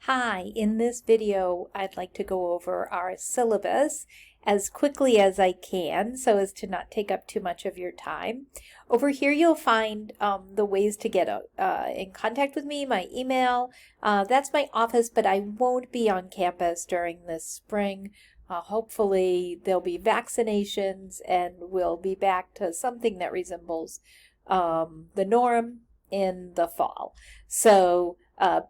Hi, in this video, I'd like to go over our syllabus as quickly as I can so as to not take up too much of your time. Over here, you'll find the ways to get in contact with me, my email. That's my office, but I won't be on campus during this spring. Hopefully, there'll be vaccinations and we'll be back to something that resembles the norm in the fall.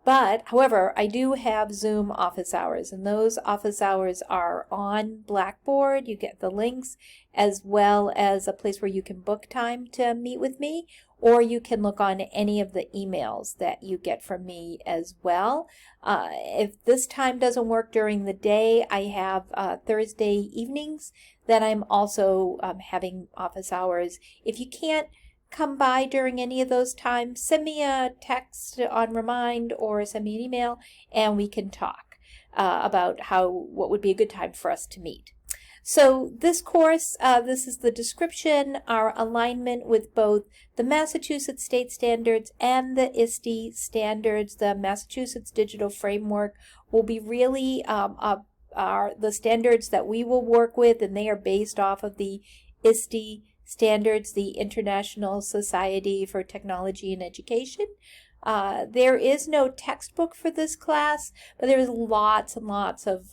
But however, I do have Zoom office hours, and those office hours are on Blackboard. You get the links as well as a place where you can book time to meet with me, or you can look on any of the emails that you get from me as well. If this time doesn't work during the day, I have Thursday evenings that I'm also having office hours. If you can't come by during any of those times, send me a text on Remind or send me an email and we can talk about what would be a good time for us to meet. So this course, this is the description, our alignment with both the Massachusetts state standards and the ISTE standards. The Massachusetts Digital Framework will be really are the standards that we will work with, and they are based off of the ISTE standards, the International Society for Technology and Education. There is no textbook for this class, but there is lots and lots of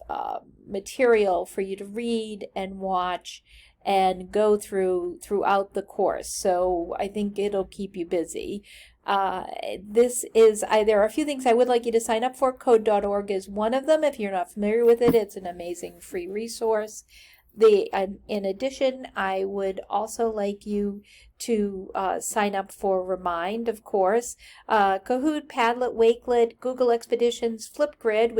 material for you to read and watch and go throughout the course. So I think it'll keep you busy. There are a few things I would like you to sign up for. Code.org is one of them. If you're not familiar with it, it's an amazing free resource. In addition, I would also like you to sign up for Remind, of course, Kahoot, Padlet, Wakelet, Google Expeditions, Flipgrid,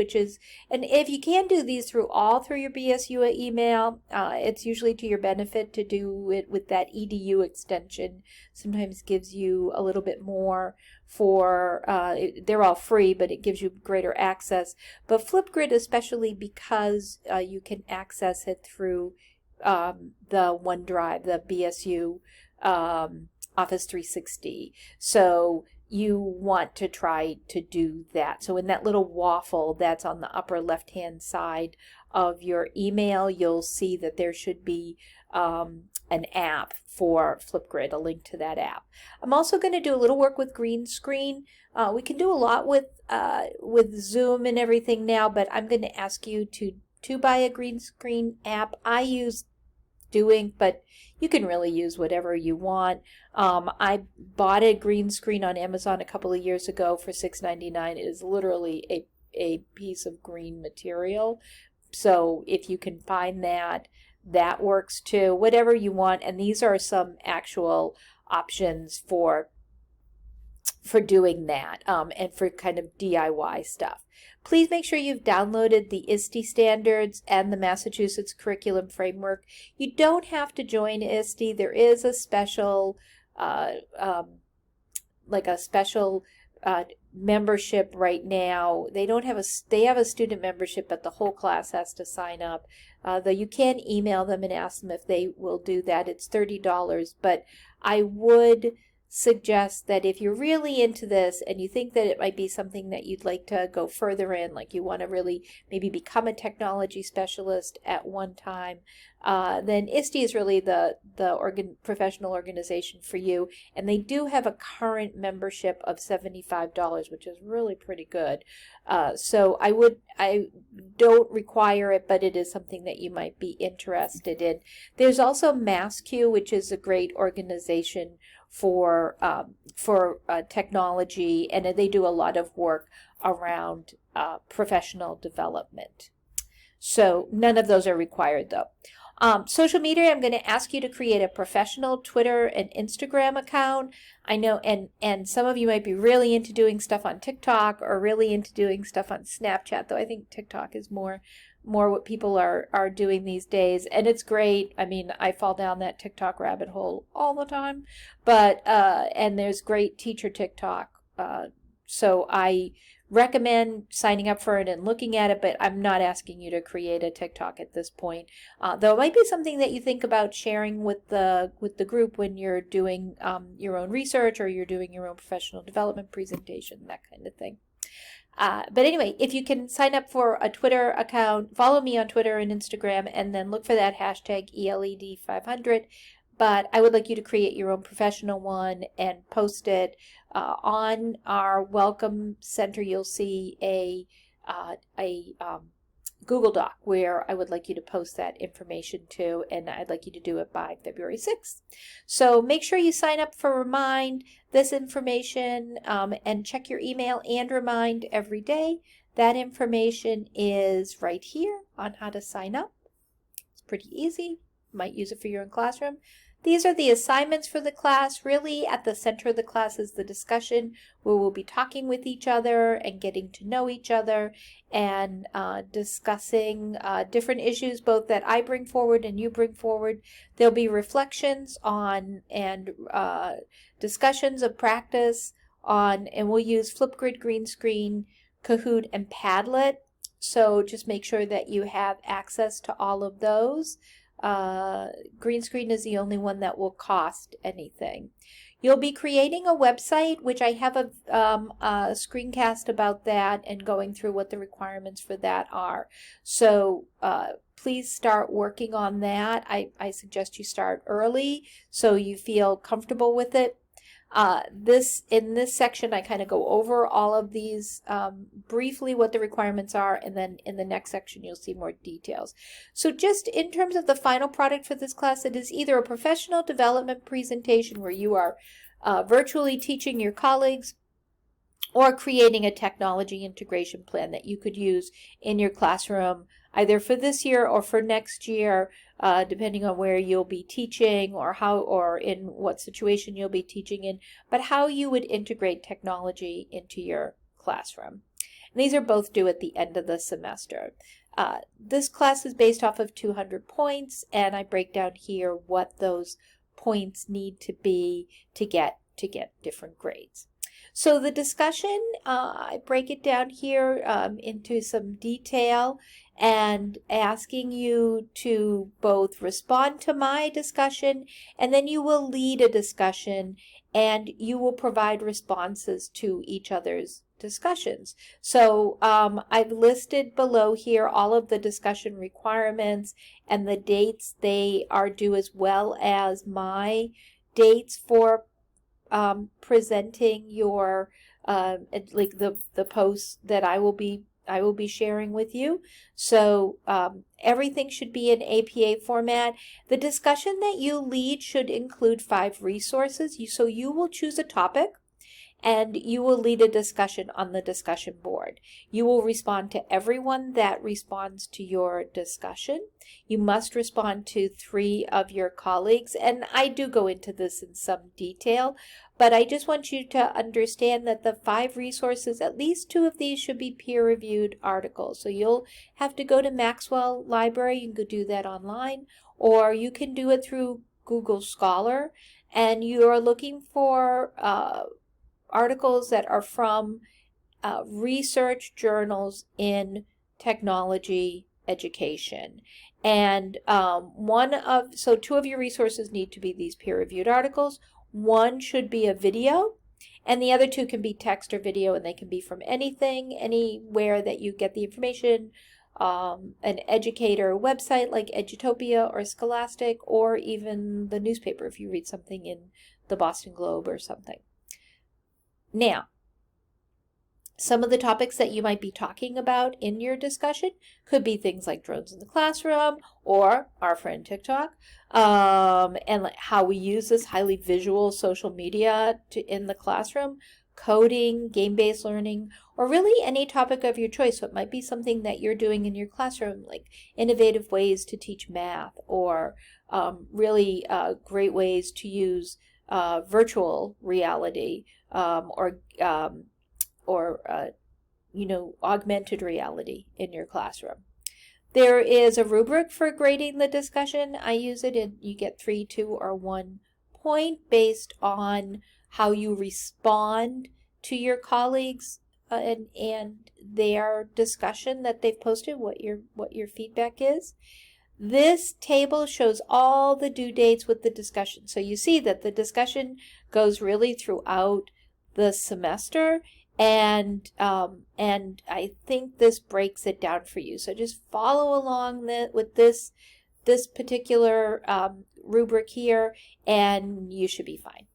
and if you can do these through your BSU email, it's usually to your benefit to do it with that EDU extension. Sometimes gives you a little bit more they're all free, but it gives you greater access. But Flipgrid especially because you can access it through the OneDrive, the BSU Office 360. So you want to try to do that. So in that little waffle that's on the upper left-hand side of your email, you'll see that there should be an app for Flipgrid, a link to that app. I'm also going to do a little work with green screen. We can do a lot with Zoom and everything now, but I'm going to ask you to buy a green screen app. I use Doing, but you can really use whatever you want. I bought a green screen on Amazon a couple of years ago for $6.99. It is literally a piece of green material. So if you can find that works too. Whatever you want, and these are some actual options for doing that and for kind of DIY stuff. Please make sure you've downloaded the ISTE standards and the Massachusetts Curriculum Framework. You don't have to join ISTE. There is a special membership right now. They have a student membership, but the whole class has to sign up. Though you can email them and ask them if they will do that. It's $30, but I would suggest that if you're really into this and you think that it might be something that you'd like to go further in, like you want to really maybe become a technology specialist at one time, then ISTE is really the professional organization for you, and they do have a current membership of $75, which is really pretty good. So I don't require it, but it is something that you might be interested in. There's also MassQ, which is a great organization for technology, and they do a lot of work around professional development. So none of those are required though. Social media, I'm going to ask you to create a professional Twitter and Instagram account. I know, and some of you might be really into doing stuff on TikTok or really into doing stuff on Snapchat, though I think TikTok is more what people are doing these days, and it's great. I mean, I fall down that TikTok rabbit hole all the time, but and there's great teacher TikTok, so I recommend signing up for it and looking at it, but I'm not asking you to create a TikTok at this point. Though it might be something that you think about sharing with the group when you're doing your own research or you're doing your own professional development presentation, that kind of thing. But anyway, if you can sign up for a Twitter account, follow me on Twitter and Instagram, and then look for that hashtag ELED500. But I would like you to create your own professional one and post it. On our Welcome Center, you'll see a Google Doc where I would like you to post that information to, and I'd like you to do it by February 6th. So make sure you sign up for Remind this information and check your email and Remind every day. That information is right here on how to sign up. It's pretty easy. You might use it for your own classroom. These are the assignments for the class. Really, at the center of the class is the discussion where we'll be talking with each other and getting to know each other and discussing different issues, both that I bring forward and you bring forward. There'll be reflections on and discussions of practice on, and we'll use Flipgrid, Green Screen, Kahoot, and Padlet. So just make sure that you have access to all of those. Green Screen is the only one that will cost anything. You'll be creating a website, which I have a screencast about that and going through what the requirements for that are. So please start working on that. I suggest you start early so you feel comfortable with it. In this section, I kind of go over all of these briefly, what the requirements are, and then in the next section, you'll see more details. So just in terms of the final product for this class, it is either a professional development presentation where you are virtually teaching your colleagues, or creating a technology integration plan that you could use in your classroom either for this year or for next year, depending on where you'll be teaching or how or in what situation you'll be teaching in, but how you would integrate technology into your classroom. And these are both due at the end of the semester. This class is based off of 200 points, and I break down here what those points need to be to get different grades. So the discussion, I break it down here into some detail and asking you to both respond to my discussion, and then you will lead a discussion and you will provide responses to each other's discussions. So I've listed below here all of the discussion requirements and the dates they are due, as well as my dates for presenting your like the posts that I will be sharing with you. So everything should be in APA format. The discussion that you lead should include 5 resources. So you will choose a topic and you will lead a discussion on the discussion board. You will respond to everyone that responds to your discussion. You must respond to 3 of your colleagues, and I do go into this in some detail, but I just want you to understand that the 5 resources, at least 2 of these should be peer-reviewed articles. So you'll have to go to Maxwell Library. You can go do that online, or you can do it through Google Scholar, and you are looking for articles that are from research journals in technology education. And 2 of your resources need to be these peer-reviewed articles. 1 should be a video, and the other 2 can be text or video, and they can be from anywhere that you get the information, an educator website like Edutopia or Scholastic, or even the newspaper if you read something in the Boston Globe or something. Now, some of the topics that you might be talking about in your discussion could be things like drones in the classroom, or our friend TikTok, and how we use this highly visual social media in the classroom, coding, game-based learning, or really any topic of your choice. So it might be something that you're doing in your classroom, like innovative ways to teach math, or really great ways to use virtual reality, or augmented reality in your classroom. There is a rubric for grading the discussion. I use it, and you get 3, 2, or 1 point based on how you respond to your colleagues and their discussion that they've posted, what your feedback is. This table shows all the due dates with the discussion. So you see that the discussion goes really throughout the semester, and I think this breaks it down for you. So just follow along with this particular rubric here, and you should be fine.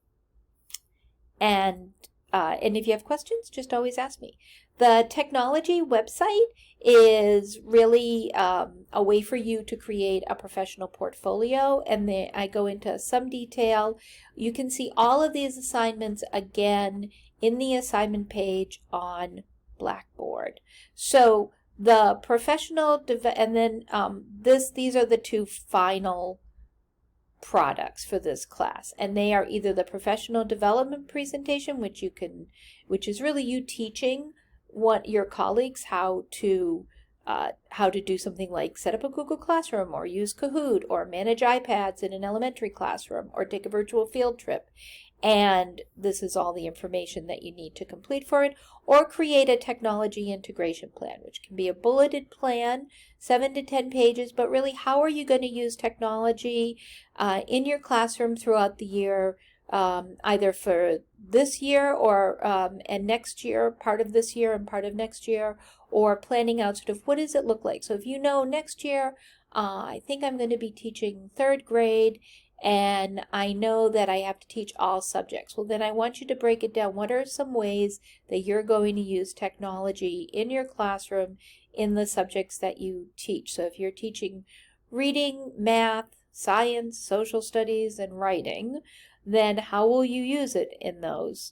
And if you have questions, just always ask me. The technology website is really a way for you to create a professional portfolio, and I go into some detail. You can see all of these assignments again in the assignment page on Blackboard. So the professional, and then these are the two final products for this class, and they are either the professional development presentation, which is really you teaching your colleagues how to do something like set up a Google Classroom or use Kahoot or manage iPads in an elementary classroom or take a virtual field trip. And this is all the information that you need to complete for it, or create a technology integration plan, which can be a bulleted plan, 7 to 10 pages, but really how are you going to use technology in your classroom throughout the year, either for this year or and next year, part of this year and part of next year, or planning out sort of what does it look like. So if you know next year, I think I'm going to be teaching 3rd grade, and I know that I have to teach all subjects. Well, then I want you to break it down. What are some ways that you're going to use technology in your classroom in the subjects that you teach? So if you're teaching reading, math, science, social studies, and writing, then how will you use it in those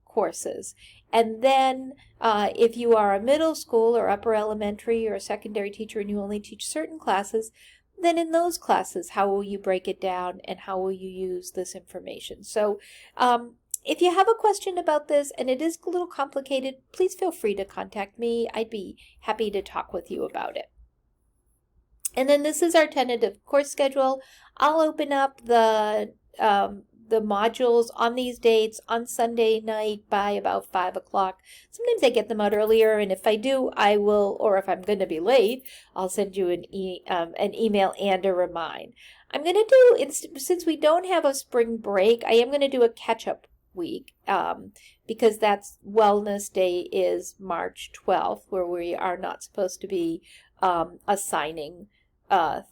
courses? And then if you are a middle school or upper elementary or a secondary teacher and you only teach certain classes, then in those classes, how will you break it down and how will you use this information? So if you have a question about this and it is a little complicated, please feel free to contact me. I'd be happy to talk with you about it. And then this is our tentative course schedule. I'll open up the modules on these dates on Sunday night by about 5 o'clock. Sometimes I get them out earlier, and if I do, I will, or if I'm going to be late, I'll send you an email and a remind. I'm going to do, since we don't have a spring break, I am going to do a catch-up week because that's Wellness Day is March 12th, where we are not supposed to be assigning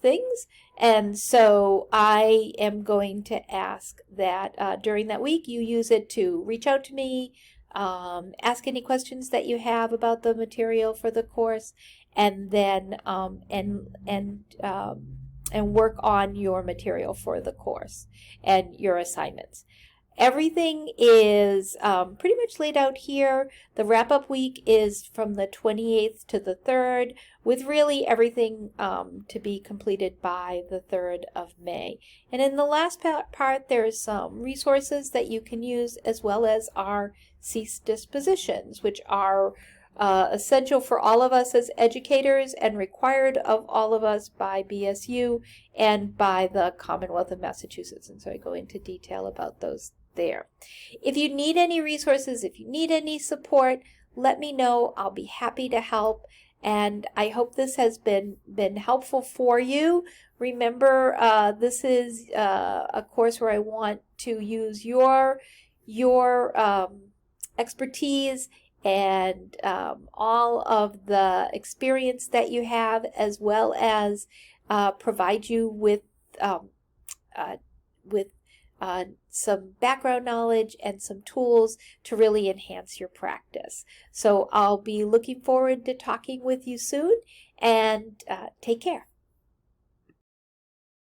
things. And so I am going to ask that during that week you use it to reach out to me, ask any questions that you have about the material for the course, and then and work on your material for the course and your assignments. Everything is pretty much laid out here. The wrap-up week is from the 28th to the 3rd, with really everything to be completed by the 3rd of May. And in the last part, there's some resources that you can use, as well as our cease dispositions, which are essential for all of us as educators and required of all of us by BSU and by the Commonwealth of Massachusetts. And so I go into detail about those there. If you need any resources, if you need any support, let me know. I'll be happy to help. And I hope this has been helpful for you. Remember, this is a course where I want to use your expertise and all of the experience that you have, as well as provide you with some background knowledge and some tools to really enhance your practice. So I'll be looking forward to talking with you soon, and take care.